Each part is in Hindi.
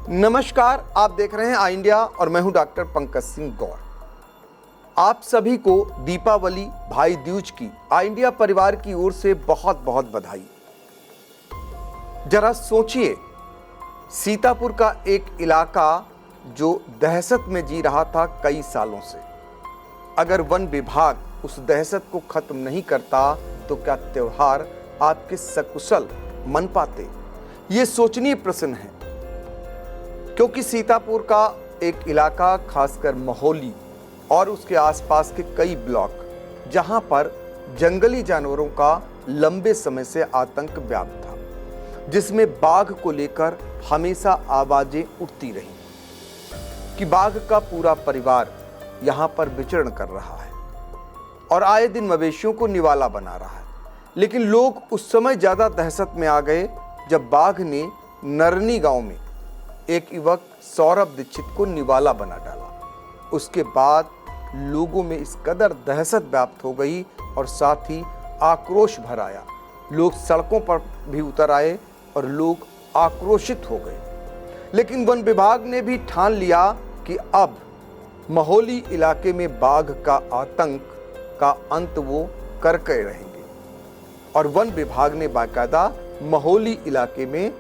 नमस्कार, आप देख रहे हैं आई इंडिया और मैं हूं डॉक्टर पंकज सिंह गौर। आप सभी को दीपावली भाई दूज की आई इंडिया परिवार की ओर से बहुत बहुत बधाई। जरा सोचिए, सीतापुर का एक इलाका जो दहशत में जी रहा था कई सालों से, अगर वन विभाग उस दहशत को खत्म नहीं करता तो क्या त्योहार आपके सकुशल मन पाते? ये सोचनीय प्रश्न है, क्योंकि सीतापुर का एक इलाका, खासकर महोली और उसके आसपास के कई ब्लॉक, जहां पर जंगली जानवरों का लंबे समय से आतंक व्याप्त था, जिसमें बाघ को लेकर हमेशा आवाजें उठती रहीं कि बाघ का पूरा परिवार यहां पर विचरण कर रहा है और आए दिन मवेशियों को निवाला बना रहा है। लेकिन लोग उस समय ज्यादा दहशत में आ गए जब बाघ ने नरनी गांव में एक युवक सौरभ दीक्षित को निवाला बना डाला। उसके बाद लोगों में इस कदर दहशत व्याप्त हो गई और साथ ही आक्रोश भर आया। लोग सड़कों पर भी उतर आए और लोग आक्रोशित हो गए। लेकिन वन विभाग ने भी ठान लिया कि अब महोली इलाके में बाघ का आतंक का अंत वो करके रहेंगे और वन विभाग ने बाकायदा महोली इलाके में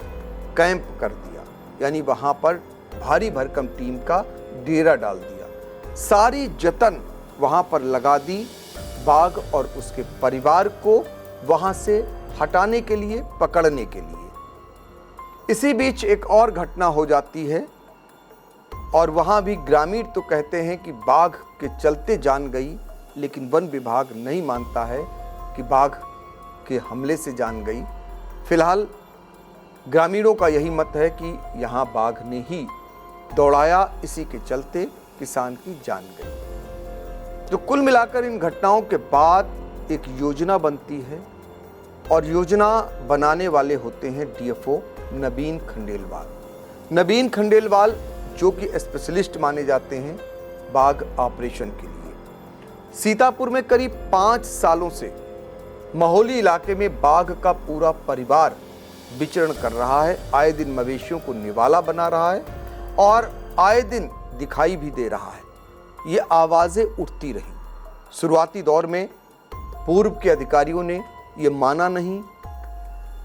कैंप कर दिया, यानी वहां पर भारी भरकम टीम का डेरा डाल दिया। सारी जतन वहां पर लगा दी बाघ और उसके परिवार को वहां से हटाने के लिए, पकड़ने के लिए। इसी बीच एक और घटना हो जाती है और वहां भी ग्रामीण तो कहते हैं कि बाघ के चलते जान गई, लेकिन वन विभाग नहीं मानता है कि बाघ के हमले से जान गई। फिलहाल ग्रामीणों का यही मत है कि यहाँ बाघ ने ही दौड़ाया, इसी के चलते किसान की जान गई। तो कुल मिलाकर इन घटनाओं के बाद एक योजना बनती है और योजना बनाने वाले होते हैं डीएफओ नवीन खंडेलवाल। नवीन खंडेलवाल जो कि स्पेशलिस्ट माने जाते हैं बाघ ऑपरेशन के लिए। सीतापुर में करीब 5 सालों से महोली इलाके में बाघ का पूरा परिवार विचरण कर रहा है, आए दिन मवेशियों को निवाला बना रहा है और आए दिन दिखाई भी दे रहा है। ये आवाजें उठती रही। शुरुआती दौर में पूर्व के अधिकारियों ने ये माना नहीं,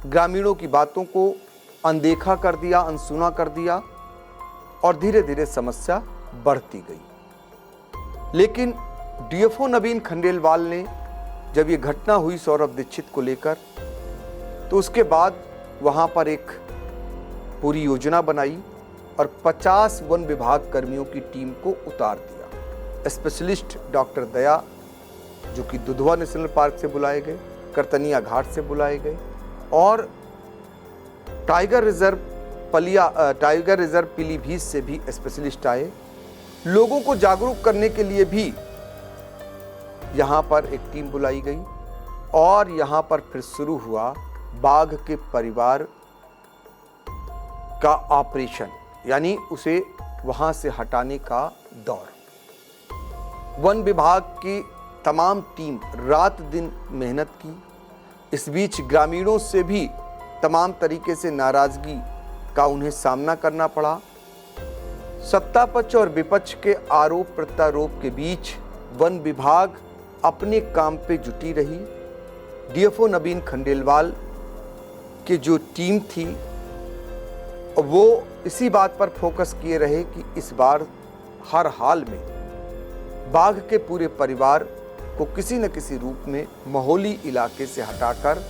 ग्रामीणों की बातों को अनदेखा कर दिया, अनसुना कर दिया और धीरे धीरे समस्या बढ़ती गई। लेकिन डीएफओ नवीन खंडेलवाल ने जब ये घटना हुई सौरभ दीक्षित को लेकर, तो उसके बाद वहां पर एक पूरी योजना बनाई और 50 वन विभाग कर्मियों की टीम को उतार दिया। स्पेशलिस्ट डॉक्टर दया जो कि दुधवा नेशनल पार्क से बुलाए गए, करतनिया घाट से बुलाए गए और टाइगर रिजर्व पीलीभीत से भी स्पेशलिस्ट आए। लोगों को जागरूक करने के लिए भी यहाँ पर एक टीम बुलाई गई और यहाँ पर फिर शुरू हुआ बाघ के परिवार का ऑपरेशन, यानी उसे वहां से हटाने का दौर। वन विभाग की तमाम टीम रात दिन मेहनत की। इस बीच ग्रामीणों से भी तमाम तरीके से नाराजगी का उन्हें सामना करना पड़ा। सत्ता पक्ष और विपक्ष के आरोप प्रत्यारोप के बीच वन विभाग अपने काम पे जुटी रही। डीएफओ नवीन खंडेलवाल की जो टीम थी वो इसी बात पर फोकस किए रहे कि इस बार हर हाल में बाघ के पूरे परिवार को किसी न किसी रूप में महोली इलाके से हटाकर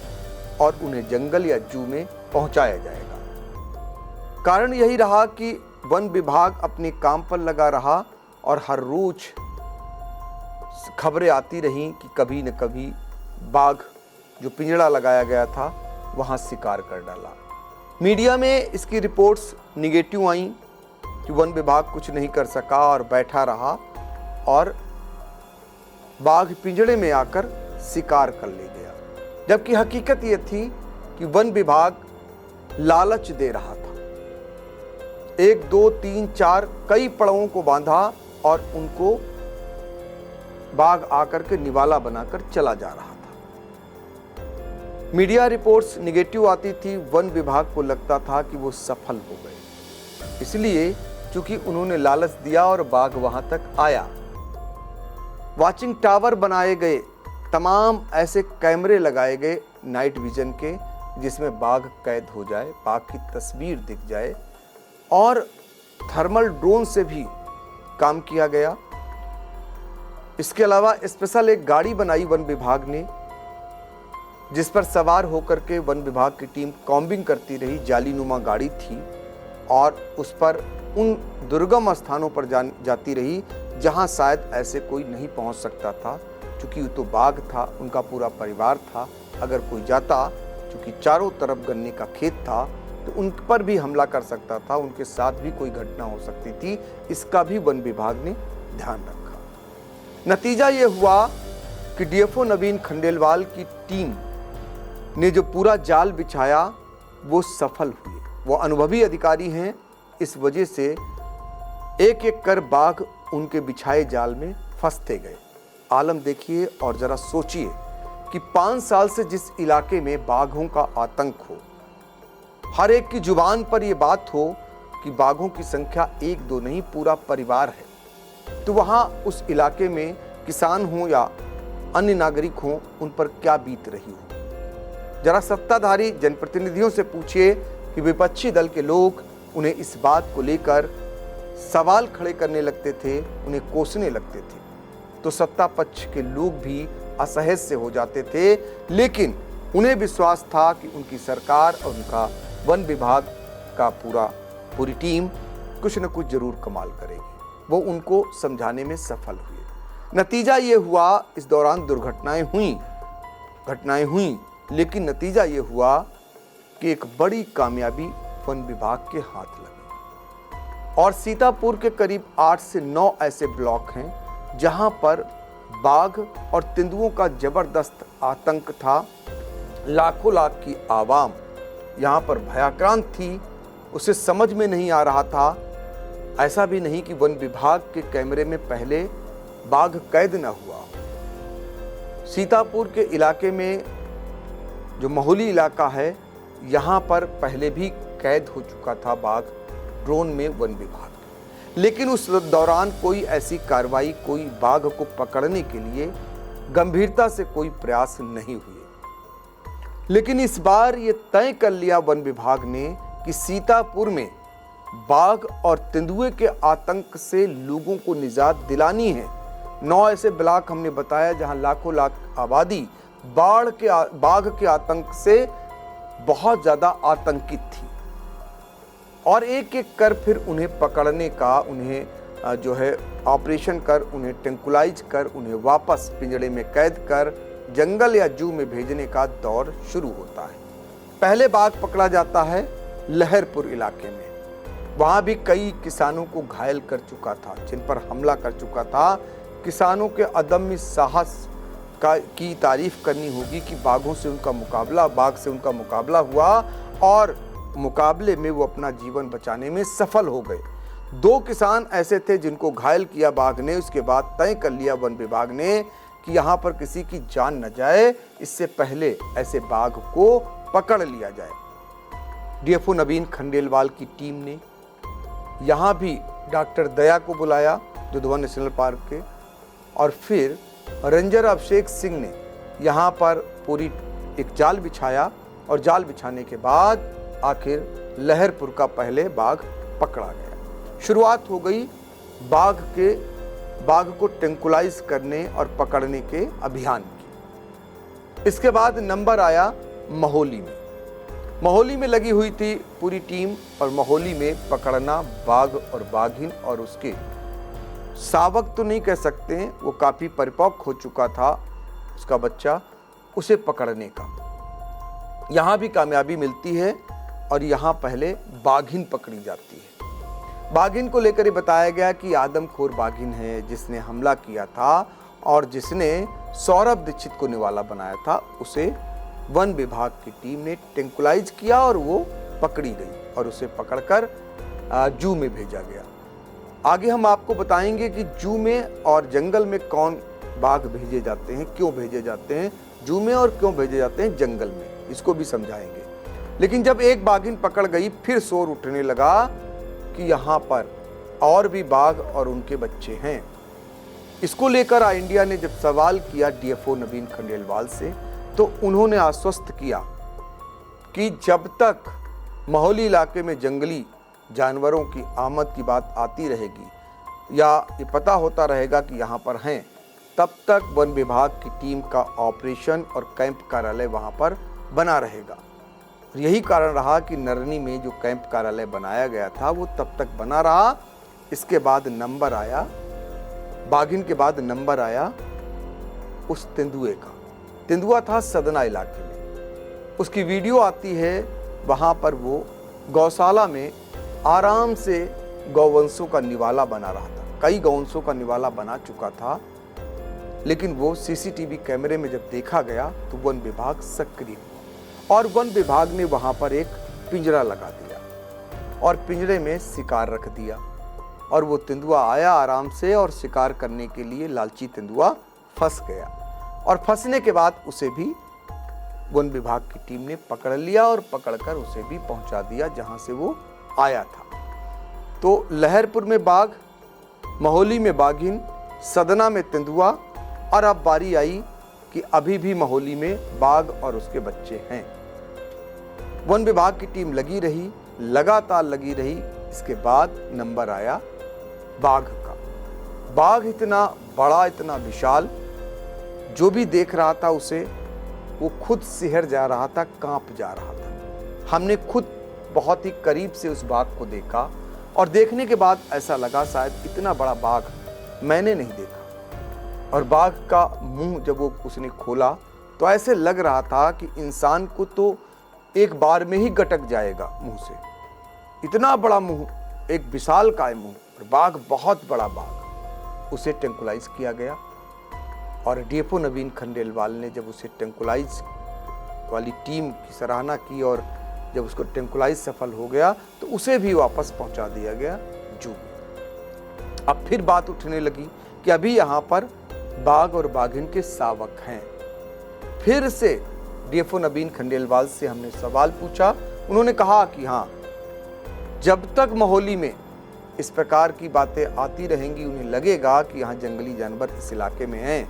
और उन्हें जंगल या जू में पहुंचाया जाएगा। कारण यही रहा कि वन विभाग अपने काम पर लगा रहा और हर रोज खबरें आती रहीं कि कभी न कभी बाघ जो पिंजड़ा लगाया गया था वहां शिकार कर डाला। मीडिया में इसकी रिपोर्ट्स निगेटिव आई कि वन विभाग कुछ नहीं कर सका और बैठा रहा और बाघ पिंजड़े में आकर शिकार कर ले गया, जबकि हकीकत यह थी कि वन विभाग लालच दे रहा था। 1 2 3 4 कई पड़ावों को बांधा और उनको बाघ आकर के निवाला बनाकर चला जा रहा था। मीडिया रिपोर्ट्स निगेटिव आती थी, वन विभाग को लगता था कि वो सफल हो गए। इसलिए क्योंकि उन्होंने लालच दिया और बाघ वहां तक आया। वॉचिंग टावर बनाए गए, तमाम ऐसे कैमरे लगाए गए नाइट विजन के, जिसमें बाघ कैद हो जाए, बाघ की तस्वीर दिख जाए, और थर्मल ड्रोन से भी काम किया गया। इसके अलावा स्पेशल एक गाड़ी बनाई वन विभाग ने, जिस पर सवार होकर के वन विभाग की टीम कॉम्बिंग करती रही। जालीनुमा गाड़ी थी और उस पर उन दुर्गम स्थानों पर जाती रही जहां शायद ऐसे कोई नहीं पहुंच सकता था, क्योंकि वो तो बाघ था, उनका पूरा परिवार था। अगर कोई जाता, क्योंकि चारों तरफ गन्ने का खेत था, तो उन पर भी हमला कर सकता था, उनके साथ भी कोई घटना हो सकती थी। इसका भी वन विभाग ने ध्यान रखा। नतीजा ये हुआ कि डीएफओ नवीन खंडेलवाल की टीम ने जो पूरा जाल बिछाया वो सफल हुए। वो अनुभवी अधिकारी हैं, इस वजह से एक एक कर बाघ उनके बिछाए जाल में फंसते गए। आलम देखिए और जरा सोचिए कि 5 साल से जिस इलाके में बाघों का आतंक हो, हर एक की जुबान पर यह बात हो कि बाघों की संख्या 1-2 नहीं, पूरा परिवार है, तो वहां उस इलाके में किसान हो या अन्य नागरिक हो, उन पर क्या बीत रही हो। जरा सत्ताधारी जनप्रतिनिधियों से पूछिए कि विपक्षी दल के लोग उन्हें इस बात को लेकर सवाल खड़े करने लगते थे, उन्हें कोसने लगते थे, तो सत्ता पक्ष के लोग भी असहज से हो जाते थे। लेकिन उन्हें विश्वास था कि उनकी सरकार और उनका वन विभाग का पूरी टीम कुछ न कुछ जरूर कमाल करेगी। वो उनको समझाने में सफल हुए। नतीजा ये हुआ, इस दौरान दुर्घटनाएं हुई, लेकिन नतीजा ये हुआ कि एक बड़ी कामयाबी वन विभाग के हाथ लगी। और सीतापुर के करीब 8 से 9 ऐसे ब्लॉक हैं जहां पर बाघ और तेंदुओं का जबरदस्त आतंक था। लाखों लाख की आवाम यहां पर भयाक्रांत थी, उसे समझ में नहीं आ रहा था। ऐसा भी नहीं कि वन विभाग के कैमरे में पहले बाघ कैद न हुआ। सीतापुर के इलाके में जो महोली इलाका है, यहां पर पहले भी कैद हो चुका था बाघ ड्रोन में वन विभाग, लेकिन उस दौरान कोई ऐसी कार्रवाई, कोई बाघ को पकड़ने के लिए गंभीरता से कोई प्रयास नहीं हुए। लेकिन इस बार ये तय कर लिया वन विभाग ने कि सीतापुर में बाघ और तेंदुए के आतंक से लोगों को निजात दिलानी है। 9 ऐसे ब्लॉक हमने बताया जहां लाखों लाख आबादी बाघ के आतंक से बहुत ज्यादा आतंकित थी, और एक एक कर फिर उन्हें पकड़ने का, उन्हें जो है ऑपरेशन कर, उन्हें टेंकुलाइज कर, उन्हें वापस पिंजड़े में कैद कर जंगल या जू में भेजने का दौर शुरू होता है। पहले बाघ पकड़ा जाता है लहरपुर इलाके में, वहां भी कई किसानों को घायल कर चुका था, जिन पर हमला कर चुका था। किसानों के अदम्य साहस की तारीफ करनी होगी कि बाघ से उनका मुकाबला हुआ और मुकाबले में वो अपना जीवन बचाने में सफल हो गए। 2 किसान ऐसे थे जिनको घायल किया बाघ ने। उसके बाद तय कर लिया वन विभाग ने कि यहाँ पर किसी की जान न जाए, इससे पहले ऐसे बाघ को पकड़ लिया जाए। डीएफओ नवीन खंडेलवाल की टीम ने यहाँ भी डॉक्टर दया को बुलाया दुधवा नेशनल पार्क के, और फिर रेंजर अभिषेक सिंह ने यहाँ पर पूरी एक जाल बिछाया, और जाल बिछाने के बाद आखिर लहरपुर का पहले बाघ पकड़ा गया। शुरुआत हो गई बाघ को टेंकुलाइज करने और पकड़ने के अभियान की। इसके बाद नंबर आया महोली में लगी हुई थी पूरी टीम, और महोली में पकड़ना बाघ और बाघिन और उसके शावक तो नहीं कह सकते हैं, वो काफी परिपक्व हो चुका था उसका बच्चा, उसे पकड़ने का यहाँ भी कामयाबी मिलती है। और यहाँ पहले बाघिन पकड़ी जाती है। बाघिन को लेकर ये बताया गया कि आदमखोर बाघिन है जिसने हमला किया था और जिसने सौरभ दीक्षित को निवाला बनाया था। उसे वन विभाग की टीम ने टेंकुलाइज किया और वो पकड़ी गई और उसे पकड़कर जू में भेजा गया। आगे हम आपको बताएंगे कि जू में और जंगल में कौन बाघ भेजे जाते हैं, क्यों भेजे जाते हैं जू में और क्यों भेजे जाते हैं जंगल में, इसको भी समझाएंगे। लेकिन जब एक बाघिन पकड़ गई, फिर शोर उठने लगा कि यहाँ पर और भी बाघ और उनके बच्चे हैं। इसको लेकर आई इंडिया ने जब सवाल किया डीएफओ नवीन खंडेलवाल से, तो उन्होंने आश्वस्त किया कि जब तक महोली इलाके में जंगली जानवरों की आमद की बात आती रहेगी या ये पता होता रहेगा कि यहाँ पर हैं, तब तक वन विभाग की टीम का ऑपरेशन और कैंप कार्यालय वहाँ पर बना रहेगा। यही कारण रहा कि नरनी में जो कैंप कार्यालय बनाया गया था वो तब तक बना रहा। इसके बाद नंबर आया, बाघिन के बाद नंबर आया उस तेंदुए का। तेंदुआ था सदना इलाके में, उसकी वीडियो आती है, वहाँ पर वो गौशाला में आराम से गौवंशों का निवाला बना रहा था। कई गौवंशों का निवाला बना चुका था, लेकिन वो सीसीटीवी कैमरे में जब देखा गया तो वन विभाग सक्रिय हुआ और वन विभाग ने वहाँ पर एक पिंजरा लगा दिया और पिंजरे में शिकार रख दिया। और वो तेंदुआ आया आराम से और शिकार करने के लिए लालची तेंदुआ फंस गया और फंसने के बाद उसे भी वन विभाग की टीम ने पकड़ लिया और पकड़कर उसे भी पहुंचा दिया जहां से वो आया था। तो लहरपुर में बाघ, महोली में बाघिन, सदना में तेंदुआ और अब बारी आई कि अभी भी महोली में बाघ और उसके बच्चे हैं। वन विभाग की टीम लगी रही, लगातार लगी रही। इसके बाद नंबर आया बाघ का। बाघ इतना बड़ा, इतना विशाल, जो भी देख रहा था उसे वो खुद सिहर जा रहा था, कांप जा रहा था। हमने खुद बहुत ही करीब से उस बाघ को देखा और देखने के बाद ऐसा लगा शायद इतना बड़ा बाघ मैंने नहीं देखा। और बाघ का मुंह जब वो उसने खोला तो ऐसे लग रहा था कि इंसान को तो एक बार में ही गटक जाएगा मुंह से। इतना बड़ा मुंह, एक विशालकाय मुंह, और बाघ बहुत बड़ा बाघ। उसे टेंकुलाइज किया गया और डीएफओ नवीन खंडेलवाल ने जब उसे टेंकुलाइज वाली टीम की सराहना की और जब उसको टेंकुलाइज सफल हो गया तो उसे भी वापस पहुंचा दिया गया जू में। अब फिर बात उठने लगी कि अभी यहाँ पर बाघ और बाघिन के शावक हैं। फिर से डीएफओ नवीन खंडेलवाल से हमने सवाल पूछा। उन्होंने कहा कि हाँ, जब तक महोली में इस प्रकार की बातें आती रहेंगी, उन्हें लगेगा कि यहाँ जंगली जानवर इस इलाके में हैं,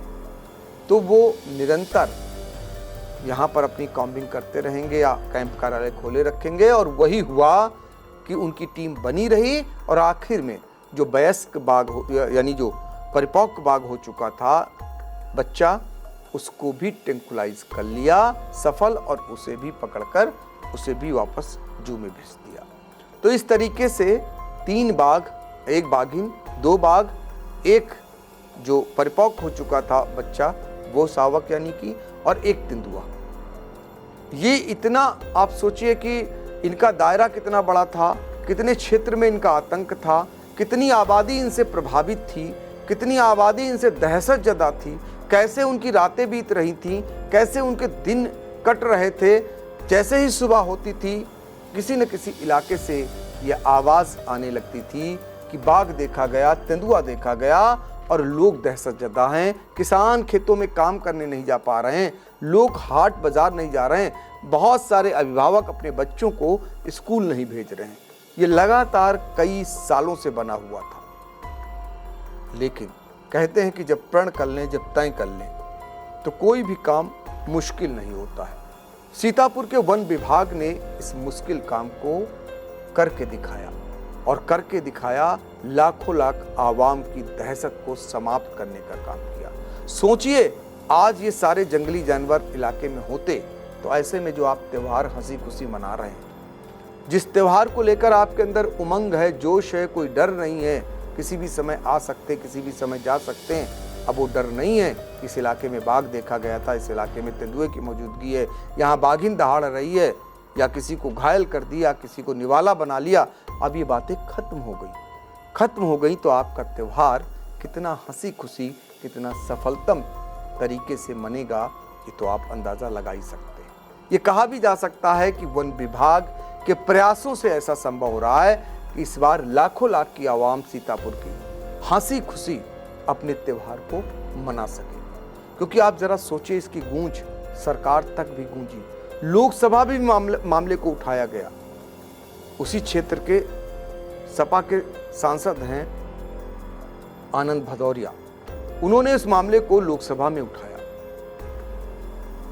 तो वो निरंतर यहाँ पर अपनी कॉम्बिंग करते रहेंगे या कैंप कार्यालय खोले रखेंगे। और वही हुआ कि उनकी टीम बनी रही और आखिर में जो वयस्क बाघ यानी जो परिपक्व बाघ हो चुका था बच्चा, उसको भी टेंकुलाइज कर लिया सफल और उसे भी पकड़कर उसे भी वापस जू में भेज दिया। तो इस तरीके से 3 बाघ, 1 बाघिन, 2 बाघ, 1 जो परिपक्व हो चुका था बच्चा वो शावक यानी कि, और 1 तेंदुआ। ये इतना आप सोचिए कि इनका दायरा कितना बड़ा था, कितने क्षेत्र में इनका आतंक था, कितनी आबादी इनसे प्रभावित थी, कितनी आबादी इनसे दहशत ज़दा थी, कैसे उनकी रातें बीत रही थीं, कैसे उनके दिन कट रहे थे। जैसे ही सुबह होती थी किसी न किसी इलाके से यह आवाज़ आने लगती थी कि बाघ देखा गया, तेंदुआ देखा गया और लोग दहशतजदा हैं। किसान खेतों में काम करने नहीं जा पा रहे हैं, लोग हाट बाजार नहीं जा रहे हैं, बहुत सारे अभिभावक अपने बच्चों को स्कूल नहीं भेज रहे हैं। ये लगातार कई सालों से बना हुआ था। लेकिन कहते हैं कि जब प्रण कर लें, जब तय कर लें, तो कोई भी काम मुश्किल नहीं होता है। सीतापुर के वन विभाग ने इस मुश्किल काम को करके दिखाया और करके दिखाया, लाखों लाख आवाम की दहशत को समाप्त करने का काम किया। सोचिए, आज ये सारे जंगली जानवर इलाके में होते तो ऐसे में जो आप त्यौहार हंसी खुशी मना रहे हैं, जिस त्यौहार को लेकर आपके अंदर उमंग है, जोश है, कोई डर नहीं है, किसी भी समय आ सकते, किसी भी समय जा सकते हैं, अब वो डर नहीं है। इस इलाके में बाघ देखा गया था, इस इलाके में तेंदुए की मौजूदगी है, यहाँ बाघिन दहाड़ रही है, या किसी को घायल कर दिया, किसी को निवाला बना लिया। अब ये बातें खत्म हो गई तो आपका त्यौहार कितना हंसी खुशी, कितना सफलतम तरीके से मनेगा, ये तो आप अंदाज़ा लगा ही सकते हैं। ये कहा भी जा सकता है कि वन विभाग के प्रयासों से ऐसा संभव हो रहा है कि इस बार लाखों लाख की आवाम सीतापुर की हंसी खुशी अपने त्यौहार को मना सके। क्योंकि आप जरा सोचिए, इसकी गूंज सरकार तक भी गूंजी, लोकसभा भी मामले को उठाया गया। उसी क्षेत्र के सपा के सांसद हैं आनंद भदौरिया, उन्होंने इस मामले को लोकसभा में उठाया।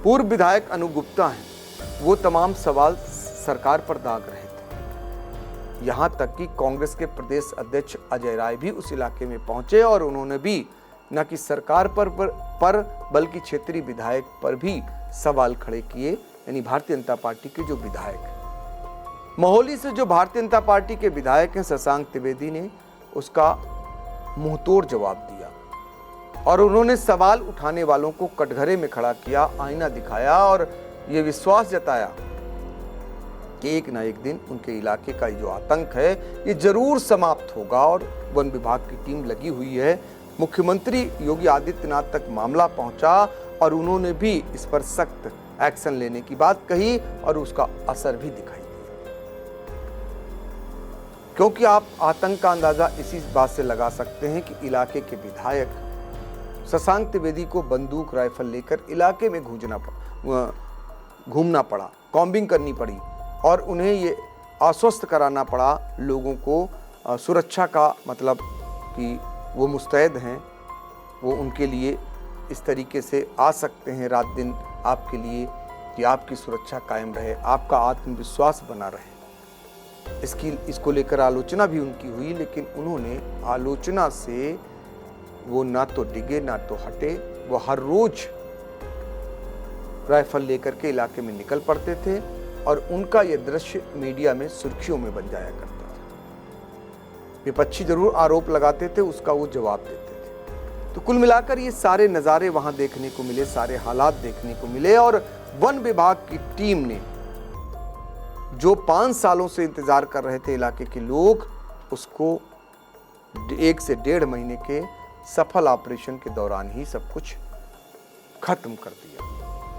पूर्व विधायक अनूप गुप्ता हैं, वो तमाम सवाल सरकार पर दाग रहे थे। यहां तक कि कांग्रेस के प्रदेश अध्यक्ष अजय राय भी उस इलाके में पहुंचे और उन्होंने भी न कि सरकार पर बल्कि क्षेत्रीय विधायक पर भी सवाल खड़े किए, यानी भारतीय जनता पार्टी के जो विधायक हैं। मोहाली से जो भारतीय जनता पार्टी के विधायक हैं शशांक त्रिवेदी ने उसका मुंहतोड़ जवाब दिया और उन्होंने सवाल उठाने वालों को कटघरे में खड़ा किया, आईना दिखाया और ये विश्वास जताया कि एक ना एक दिन उनके इलाके का जो आतंक है ये जरूर समाप्त होगा। और वन विभाग की टीम लगी हुई है। मुख्यमंत्री योगी आदित्यनाथ तक मामला पहुंचा और उन्होंने भी इस पर सख्त एक्शन लेने की बात कही और उसका असर भी दिखाई दिया। क्योंकि आप आतंक का अंदाजा इसी बात से लगा सकते हैं कि इलाके के विधायक शशांक त्रिवेदी को बंदूक राइफल लेकर इलाके में घूमना पड़ा, कॉम्बिंग करनी पड़ी और उन्हें ये आश्वस्त कराना पड़ा लोगों को सुरक्षा का, मतलब कि वो मुस्तैद हैं, वो उनके लिए इस तरीके से आ सकते हैं रात दिन आपके लिए कि आपकी सुरक्षा कायम रहे, आपका आत्मविश्वास बना रहे। इसको लेकर आलोचना भी उनकी हुई, लेकिन उन्होंने आलोचना से वो ना तो डिगे ना तो हटे। वो हर रोज राइफल लेकर के इलाके में निकल पड़ते थे और उनका यह दृश्य मीडिया में सुर्खियों में बन जाया करता था। विपक्षी जरूर आरोप लगाते थे, उसका वो जवाब देते थे। तो कुल मिलाकर ये सारे नज़ारे वहां देखने को मिले, सारे हालात देखने को मिले और वन विभाग की टीम ने जो 5 सालों से इंतजार कर रहे थे इलाके के लोग, उसको 1 से 1.5 महीने के सफल ऑपरेशन के दौरान ही सब कुछ खत्म कर दिया।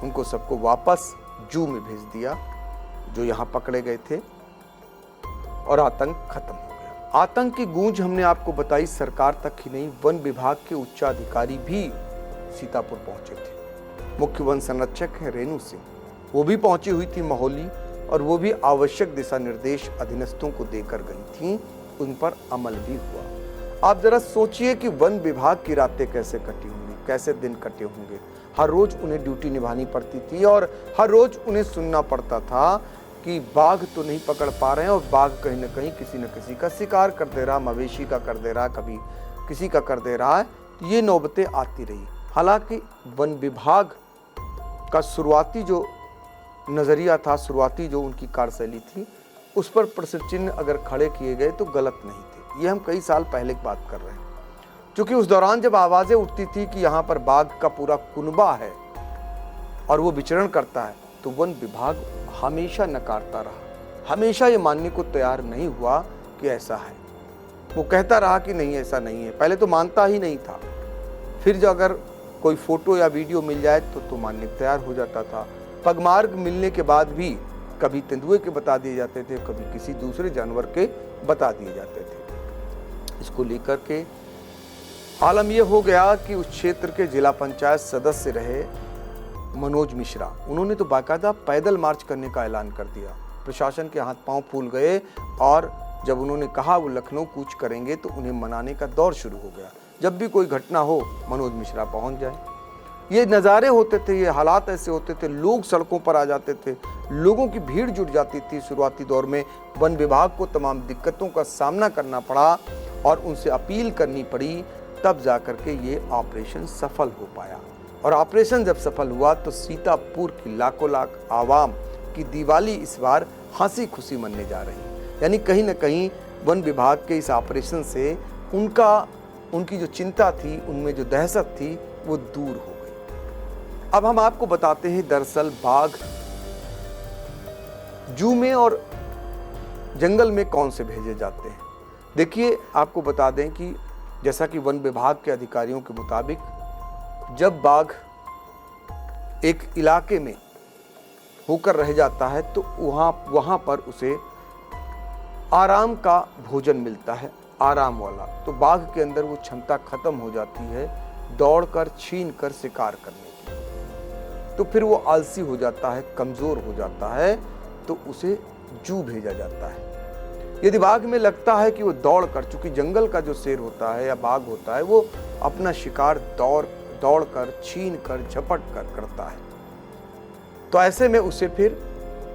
उनको सबको वापस जू में भेज दिया जो यहाँ पकड़े गए थे और आतंक खत्म हो गया। आतंक की गूंज हमने आपको बताई सरकार तक ही नहीं, वन विभाग के उच्चाधिकारी भी सीतापुर पहुंचे थे। मुख्य वन संरक्षक हैं रेणु सिंह, वो भी पहुंची हुई थी मोहाली और वो भी आवश्यक दिशा निर्देश अधीनस्थों को देकर गई थी, उन पर अमल भी हुआ। आप जरा सोचिए कि वन विभाग की रातें कैसे कटी होंगी, कैसे दिन कटे होंगे। हर रोज उन्हें ड्यूटी निभानी पड़ती थी और हर रोज उन्हें सुनना पड़ता था कि बाघ तो नहीं पकड़ पा रहे हैं और बाघ कहीं न कहीं किसी न किसी का शिकार कर दे रहा, मवेशी का कर दे रहा, कभी किसी का कर दे रहा है। ये नौबतें आती रही। हालांकि वन विभाग का शुरुआती जो नज़रिया था, शुरुआती जो उनकी कार्यशैली थी, उस पर प्रश्न चिन्ह अगर खड़े किए गए तो गलत नहीं थे। ये हम कई साल पहले की बात कर रहे हैं, क्योंकि उस दौरान जब आवाज़ें उठती थी कि यहाँ पर बाघ का पूरा कुनबा है और वो विचरण करता है, तो वन विभाग हमेशा नकारता रहा, हमेशा ये मानने को तैयार नहीं हुआ कि ऐसा है। वो कहता रहा कि नहीं, ऐसा नहीं है। पहले तो मानता ही नहीं था, फिर जो अगर कोई फोटो या वीडियो मिल जाए तो मानने को तैयार हो जाता था। पगमार्ग मिलने के बाद भी कभी तेंदुए के बता दिए जाते थे, कभी किसी दूसरे जानवर के बता दिए जाते थे। इसको लेकर के आलम यह हो गया कि उस क्षेत्र के जिला पंचायत सदस्य रहे मनोज मिश्रा, उन्होंने तो बाकायदा पैदल मार्च करने का ऐलान कर दिया। प्रशासन के हाथ पांव फूल गए और जब उन्होंने कहा वो लखनऊ कूच करेंगे तो उन्हें मनाने का दौर शुरू हो गया। जब भी कोई घटना हो मनोज मिश्रा पहुंच जाए। ये नज़ारे होते थे, ये हालात ऐसे होते थे, लोग सड़कों पर आ जाते थे, लोगों की भीड़ जुट जाती थी। शुरुआती दौर में वन विभाग को तमाम दिक्कतों का सामना करना पड़ा और उनसे अपील करनी पड़ी, तब जाकर के ये ऑपरेशन सफल हो पाया। और ऑपरेशन जब सफल हुआ तो सीतापुर की लाखों लाख आवाम की दिवाली इस बार हंसी खुशी मनने जा रही है। यानी कहीं ना कहीं वन विभाग के इस ऑपरेशन से उनकी जो चिंता थी, उनमें जो दहशत थी, वो दूर हो गई। अब हम आपको बताते हैं दरअसल बाघ जू में और जंगल में कौन से भेजे जाते हैं। देखिए, आपको बता दें कि जैसा कि वन विभाग के अधिकारियों के मुताबिक जब बाघ एक इलाके में होकर रह जाता है तो वहाँ पर उसे आराम का भोजन मिलता है, आराम वाला। तो बाघ के अंदर वो क्षमता खत्म हो जाती है दौड़कर छीन कर शिकार करने की। तो फिर वो आलसी हो जाता है, कमज़ोर हो जाता है, तो उसे जू भेजा जाता है। यदि बाघ में लगता है कि वो दौड़ कर, चूंकि जंगल का जो शेर होता है या बाघ होता है वो अपना शिकार दौड़ कर, छीन कर, झपट कर करता है, तो ऐसे में उसे फिर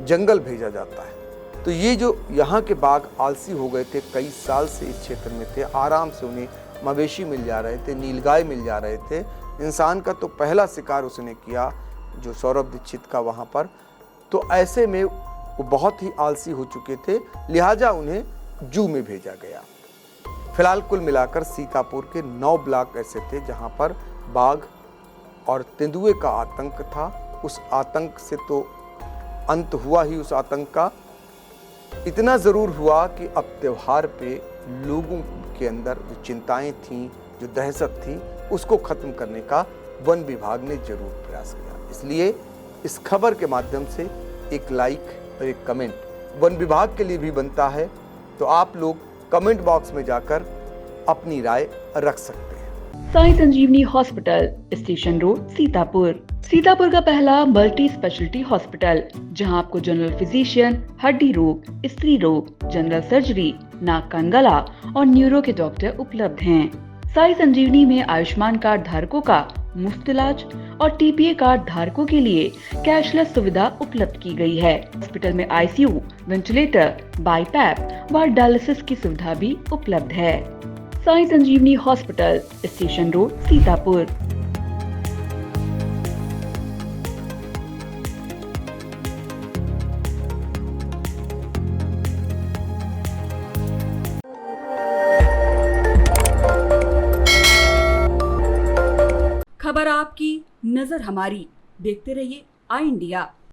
जंगल भेजा जाता है। तो ये जो यहाँ के बाघ आलसी हो गए थे, कई साल से इस क्षेत्र में थे, आराम से उन्हें मवेशी मिल जा रहे थे, नीलगाय मिल जा रहे थे। इंसान का तो पहला शिकार उसने किया जो सौरभ दीक्षित का वहाँ पर, तो ऐसे में वो बहुत ही आलसी हो चुके थे, लिहाजा उन्हें जू में भेजा गया। फिलहाल कुल मिलाकर सीतापुर के 9 ब्लॉक ऐसे थे जहाँ पर बाघ और तेंदुए का आतंक था। उस आतंक से तो अंत हुआ ही उस आतंक का, इतना ज़रूर हुआ कि अब त्योहार पे लोगों के अंदर जो चिंताएं थीं, जो दहशत थी, उसको ख़त्म करने का वन विभाग ने जरूर प्रयास किया। इसलिए इस खबर के माध्यम से एक लाइक और एक कमेंट वन विभाग के लिए भी बनता है, तो आप लोग कमेंट बॉक्स में जाकर अपनी राय रख सकते हैं। Sai Sanjeevani hospital, station road, Sitapur. Sitapur का पहला मल्टी स्पेशलिटी हॉस्पिटल, जहां आपको जनरल फिजिशियन, हड्डी रोग, स्त्री रोग, जनरल सर्जरी, नाक कान गला और न्यूरो के डॉक्टर उपलब्ध हैं। साई संजीवनी में आयुष्मान कार्ड धारकों का मुफ्त इलाज और टीपीए कार्ड धारकों के लिए कैशलेस सुविधा उपलब्ध की गई है। हॉस्पिटल में आईसीयू, वेंटिलेटर, बाईपैप व डायलिसिस की सुविधा भी उपलब्ध है। Sai Sanjeevani hospital, station road, Sitapur. खबर आपकी, नजर हमारी। देखते रहिए आई इंडिया।